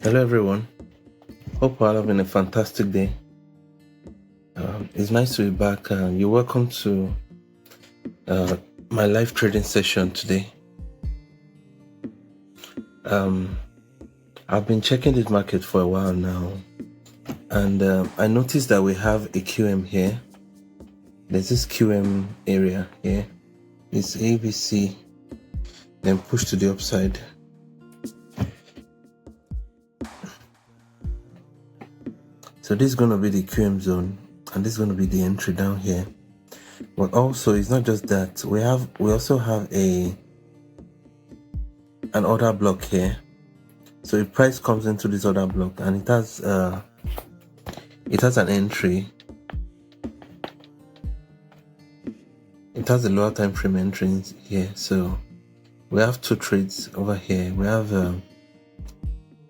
Hello everyone, hope we're having a fantastic day. It's nice to be back. You're welcome to my live trading session today. I've been checking this market for a while now, and I noticed that we have a QM here. There's this QM area here. It's ABC, then push to the upside. So this is going to be the QM zone, and this is going to be the entry down here. But also, it's not just that. We also have an order block here. So if price comes into this order block and it has an entry, it has a lower time frame entry here. So we have two trades over here. We have this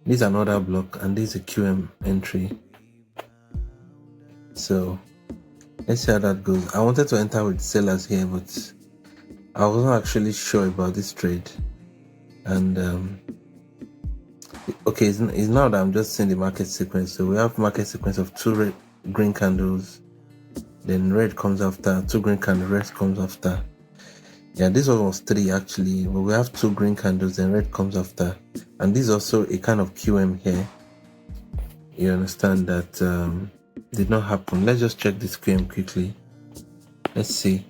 is an order block and this is a QM entry. So let's see how that goes. I wanted to enter with sellers here, but I wasn't actually sure about this trade. And okay, it's now that I'm just seeing the market sequence. So we have market sequence of two green candles, then red comes after, two green candles, red comes after. Yeah, this one was three actually, but we have two green candles, then red comes after. And this is also a kind of QM here. You understand that did not happen. Let's just check this QM quickly. Let's see.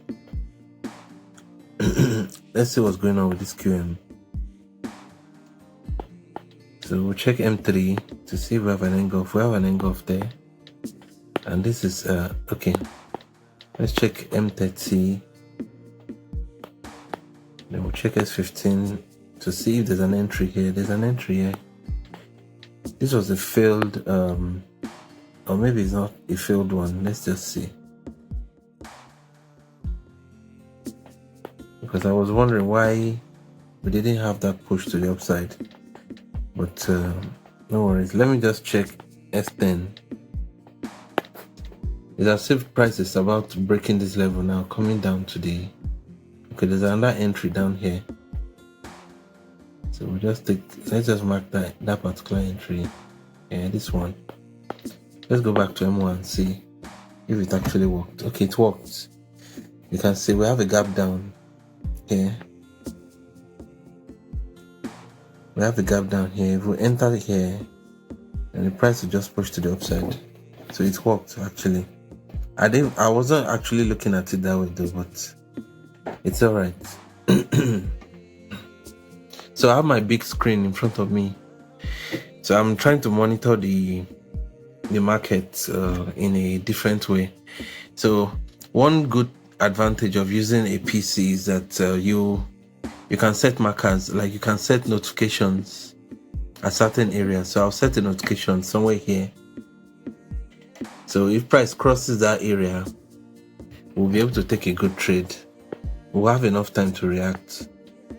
Let's see what's going on with this QM. So we'll check M3 to see if we have an engulf. We have an engulf there. And this is, okay. Let's check M30. Then we'll check S15 to see if there's an entry here. There's an entry here. This was a failed, or maybe it's not a failed one. Let's just see. Because I was wondering why we didn't have that push to the upside. But no worries. Let me just check S10. It's as if price is about breaking this level now, coming down to the... Okay, there's another entry down here. So we'll just let's just mark that particular entry. Yeah, this one. Let's go back to M1 and see if it actually worked. Okay, it worked. You can see we have a gap down here. We have the gap down here. If we enter here, and the price will just push to the upside. So it worked actually. I wasn't actually looking at it that way though, but it's alright. So I have my big screen in front of me. So I'm trying to monitor the market in a different way. So one good advantage of using a PC is that you can set markers, like you can set notifications at certain areas. So I'll set a notification somewhere here. So if price crosses that area, we'll be able to take a good trade. We'll have enough time to react.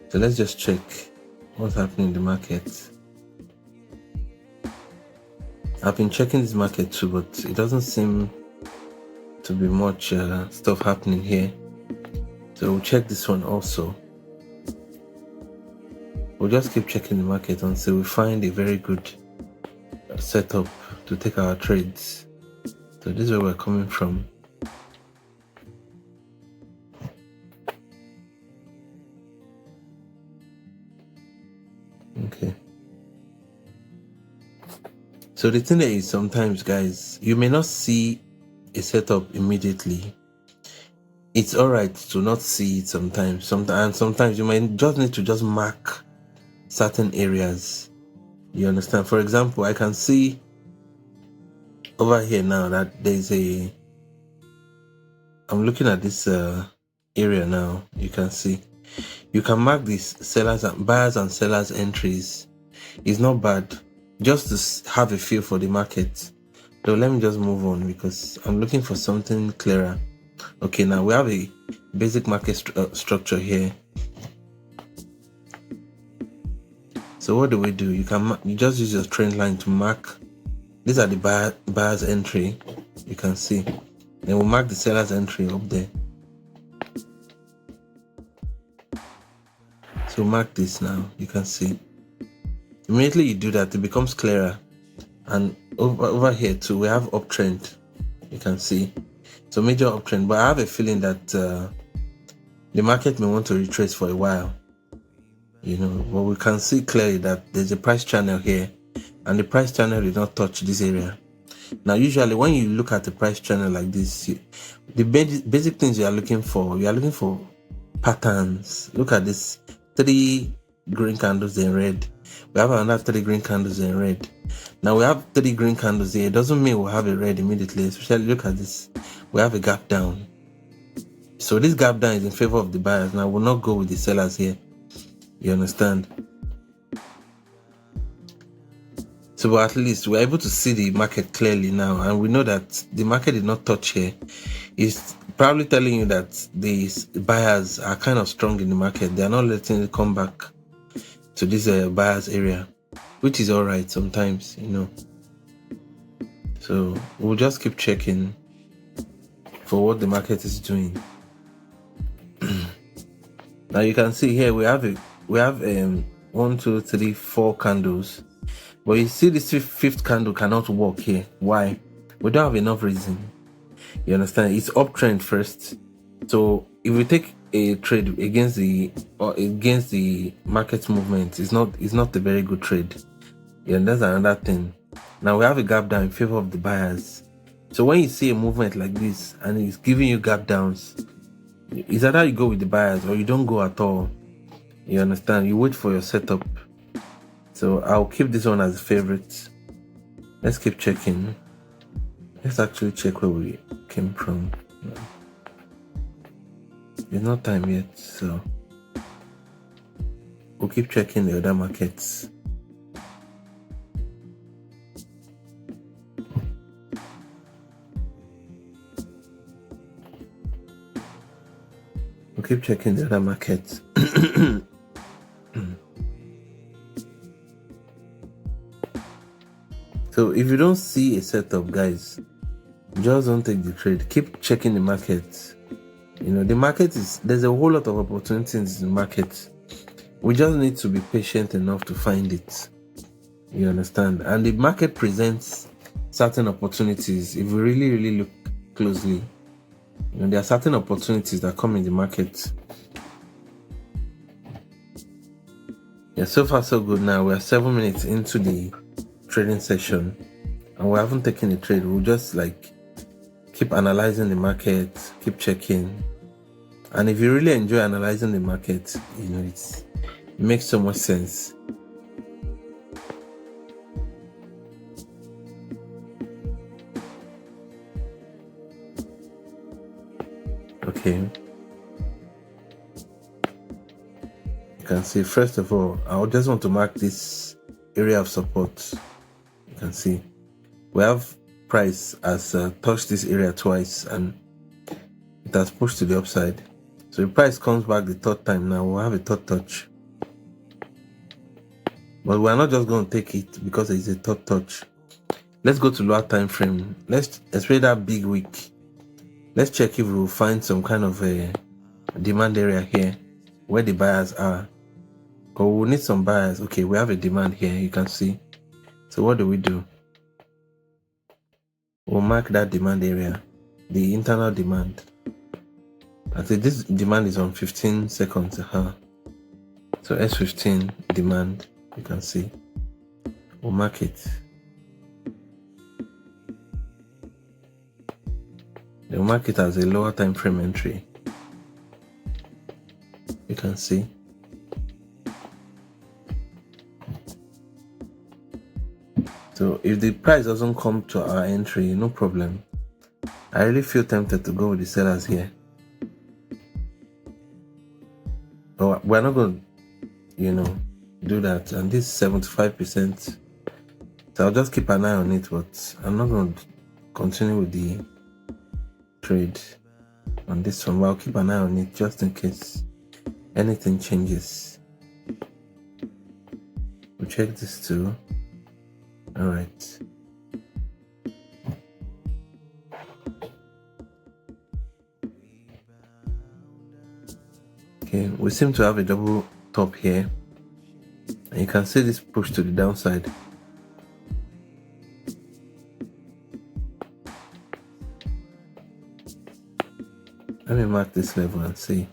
So let's just check what's happening in the market. I've been checking this market too, but it doesn't seem to be much stuff happening here. So we'll check this one also. We'll just keep checking the market until we find a very good setup to take our trades. So this is where we're coming from. Okay. So the thing is, sometimes guys, you may not see a setup immediately. It's alright to not see it sometimes. Sometimes you might just need to just mark certain areas. You understand? For example, I can see over here now that there's I'm looking at this area now. You can see, you can mark these buyers and sellers entries. It's not bad, just to have a feel for the market. So let me just move on because I'm looking for something clearer. Okay, now we have a basic market structure here. So what do? You just use your trend line to mark. These are the buyer's entry. You can see. Then we'll mark the seller's entry up there. So mark this now. You can see. Immediately you do that, it becomes clearer. And over here too, we have uptrend. You can see, so major uptrend. But I have a feeling that the market may want to retrace for a while. But we can see clearly that there's a price channel here, and the price channel did not touch this area. Now, usually when you look at the price channel like this, the basic things you are looking for patterns. Look at this, 3 green candles in red. We have another 3 green candles in red. Now we have 3 green candles here. It doesn't mean we'll have a red immediately. Especially look at this, we have a gap down. So this gap down is in favor of the buyers. Now we'll not go with the sellers here. You understand? So at least we're able to see the market clearly now, and we know that the market did not touch here. It's probably telling you that these buyers are kind of strong in the market. They are not letting it come back to this buyers area, which is all right sometimes, So we'll just keep checking for what the market is doing. Now you can see here we have 1, 2, 3, 4 candles. But you see this fifth candle cannot work here. Why? We don't have enough reason. You understand? It's uptrend first. So if we take a trade against the market movement, it's not a very good trade. Yeah, that's another thing. Now we have a gap down in favor of the buyers. So when you see a movement like this and it's giving you gap downs, it's either you go with the buyers or you don't go at all. You understand? You wait for your setup. So I'll keep this one as a favorite. Let's keep checking. Let's actually check where we came from. There's no time yet, so we'll keep checking the other markets. We'll keep checking the other markets. So if you don't see a setup, guys, just don't take the trade. Keep checking the market. The market there's a whole lot of opportunities in the market. We just need to be patient enough to find it. You understand? And the market presents certain opportunities. If we really, really look closely, there are certain opportunities that come in the market. Yeah, so far so good. Now we are 7 minutes into the trading session and we haven't taken a trade. We'll just keep analyzing the market, keep checking. And if you really enjoy analyzing the market, it makes so much sense. Okay, you can see, first of all, I just want to mark this area of support. You can see we have price has touched this area twice and it has pushed to the upside. So the price comes back the third time. Now we'll have a third touch, but we're not just going to take it because it's a third touch. Let's go to lower time frame. Let's especially that big wick. Let's check if we'll find some kind of a demand area here where the buyers are. But we'll need some buyers. Okay, we have a demand here, you can see. So what do? We'll mark that demand area, the internal demand. I think this demand is on 15 seconds. So S15 demand, you can see. We'll mark it. They'll mark it as a lower time frame entry. You can see. So if the price doesn't come to our entry, no problem. I really feel tempted to go with the sellers here. But we're not going to, do that. And this is 75%. So I'll just keep an eye on it, but I'm not going to continue with the trade on this one. But I'll keep an eye on it just in case anything changes. We'll check this too. All right. Okay, we seem to have a double top here. And you can see this push to the downside. Let me mark this level and see.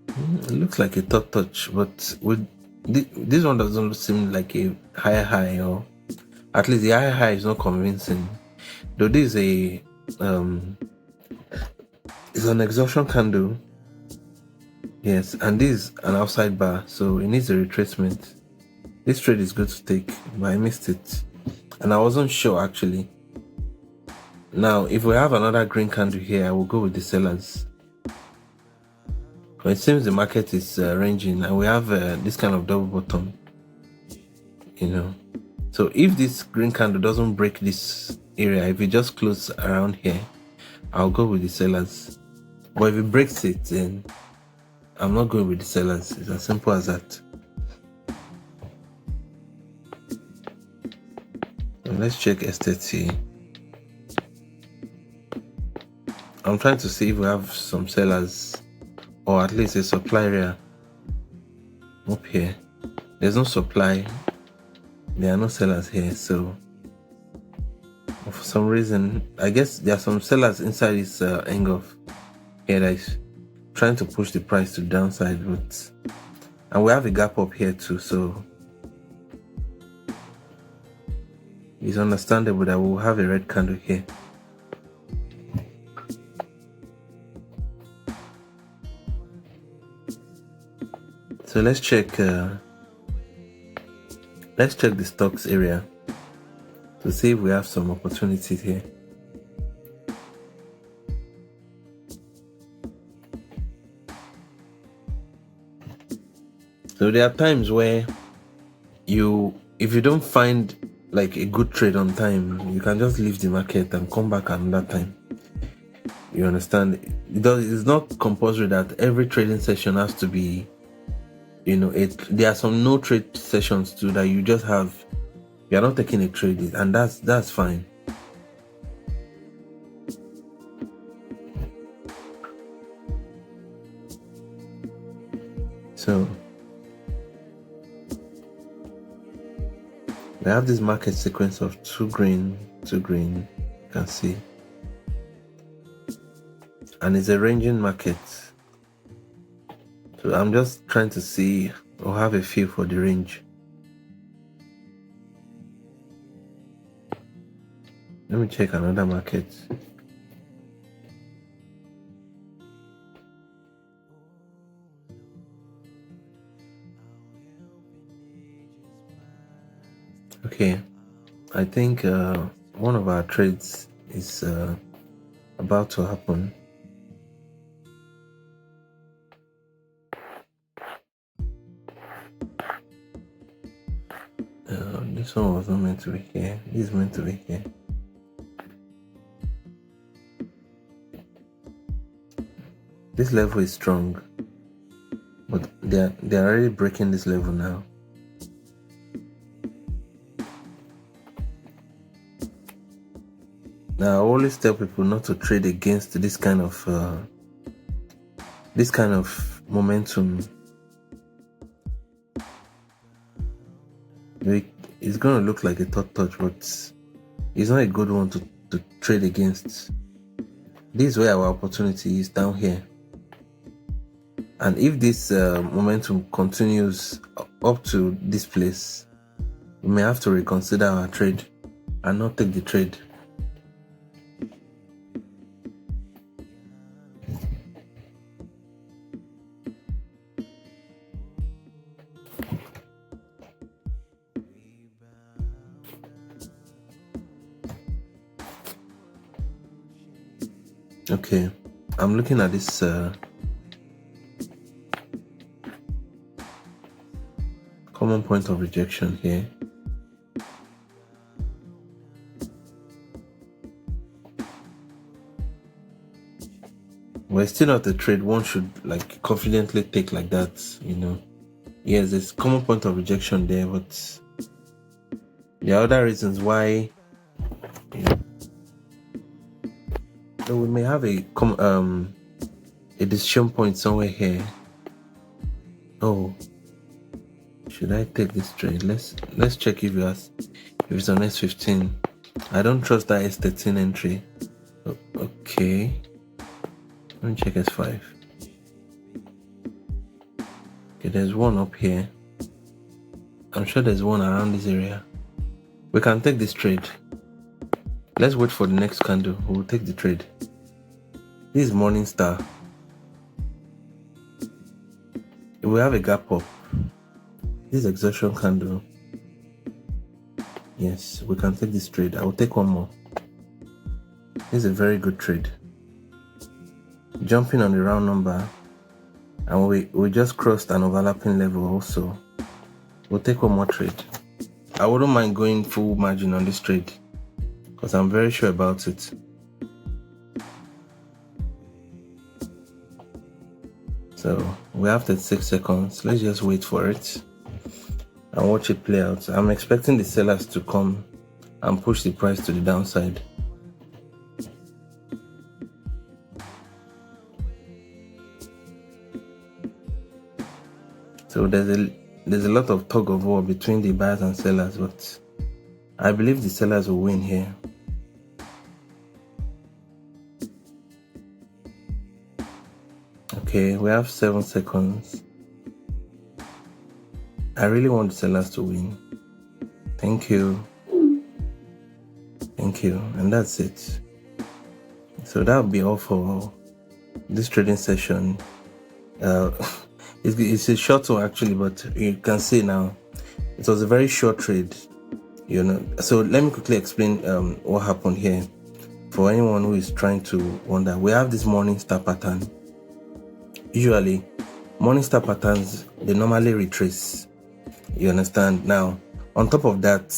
It looks like a third touch, but with this one doesn't seem like a higher high, or at least the higher high is not convincing. Though this is an exhaustion candle, yes, and this is an outside bar, so it needs a retracement. This trade is good to take, but I missed it, and I wasn't sure actually. Now, if we have another green candle here, I will go with the sellers. But it seems the market is ranging, and we have this kind of double bottom, So if this green candle doesn't break this area, if it just closes around here, I'll go with the sellers. But if it breaks it, then I'm not going with the sellers. It's as simple as that. So let's check STT. I'm trying to see if we have some sellers, or at least a supply area up here. There's no supply. There are no sellers here, so for some reason, I guess there are some sellers inside this engulf here that is trying to push the price to the downside, and we have a gap up here too, so it's understandable that we'll have a red candle here. So let's check the stocks area to see if we have some opportunities here. So there are times where if you don't find like a good trade on time, you can just leave the market and come back another time. You understand? It's not compulsory that every trading session has to be, there are some no trade sessions too that you're not taking a trade, and that's fine. So we have this market sequence of two green, you can see, and it's a ranging market. So I'm just trying to see or have a feel for the range. Let me check another market. Okay, I think one of our trades is about to happen. This one was not meant to be here. This is meant to be here. This level is strong, but they're already breaking this level now. Now I always tell people not to trade against this kind of momentum. It's going to look like a third touch, but it's not a good one to trade against. This is where our opportunity is, down here. And if this momentum continues up to this place, we may have to reconsider our trade and not take the trade. Okay, I'm looking at this common point of rejection here. Well, it's still not a trade one should like confidently take like that, Yes, there's common point of rejection there, but there are other reasons why. So we may have a decision point somewhere here, Oh, should I take this trade? Let's check if it's on S15. I don't trust that S13 entry. Okay, let me check S5. Okay, there's one up here. I'm sure there's one around this area. We can take this trade. Let's wait for the next candle. We'll take the trade. This is morning star. We have a gap up. This is exhaustion candle. Yes, we can take this trade. I will take one more. This is a very good trade. Jumping on the round number, and we just crossed an overlapping level also. We'll take one more trade. I wouldn't mind going full margin on this trade because I'm very sure about it. So we have 36 seconds. Let's just wait for it and watch it play out. I'm expecting the sellers to come and push the price to the downside. So there's a lot of tug of war between the buyers and sellers, but I believe the sellers will win here. Okay, we have 7 seconds. I really want the sellers to win. Thank you. Thank you. And that's it. So that'll be all for this trading session. It's a short one actually, but you can see now it was a very short trade, you know. So let me quickly explain what happened here for anyone who is trying to wonder. We have this morning star pattern. Usually morning star patterns, they normally retrace, you understand. Now on top of that,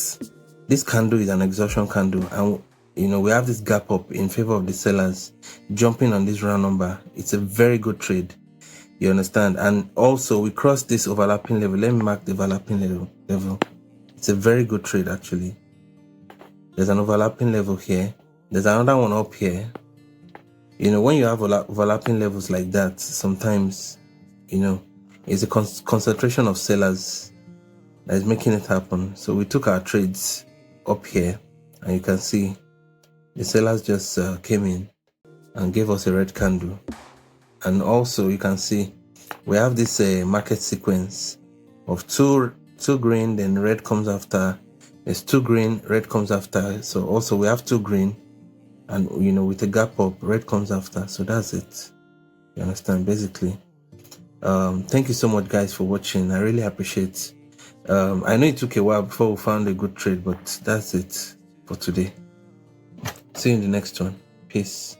this candle is an exhaustion candle, and you know we have this gap up in favor of the sellers jumping on this round number. It's a very good trade, you understand. And also we crossed this overlapping level. Let me mark the overlapping level. It's a very good trade actually. There's an overlapping level here. There's another one up here. You know, when you have overlapping levels like that, sometimes, you know, it's a concentration of sellers that is making it happen. So we took our trades up here, and you can see the sellers just came in and gave us a red candle. And also you can see we have this market sequence of two green, then red comes after. There's 2 green, red comes after. So also we have 2 green, and you know, with a gap up, red comes after. So that's it, you understand, basically. Thank you so much guys for watching. I really appreciate. I know it took a while before we found a good trade, but that's it for today. See you in the next one. Peace.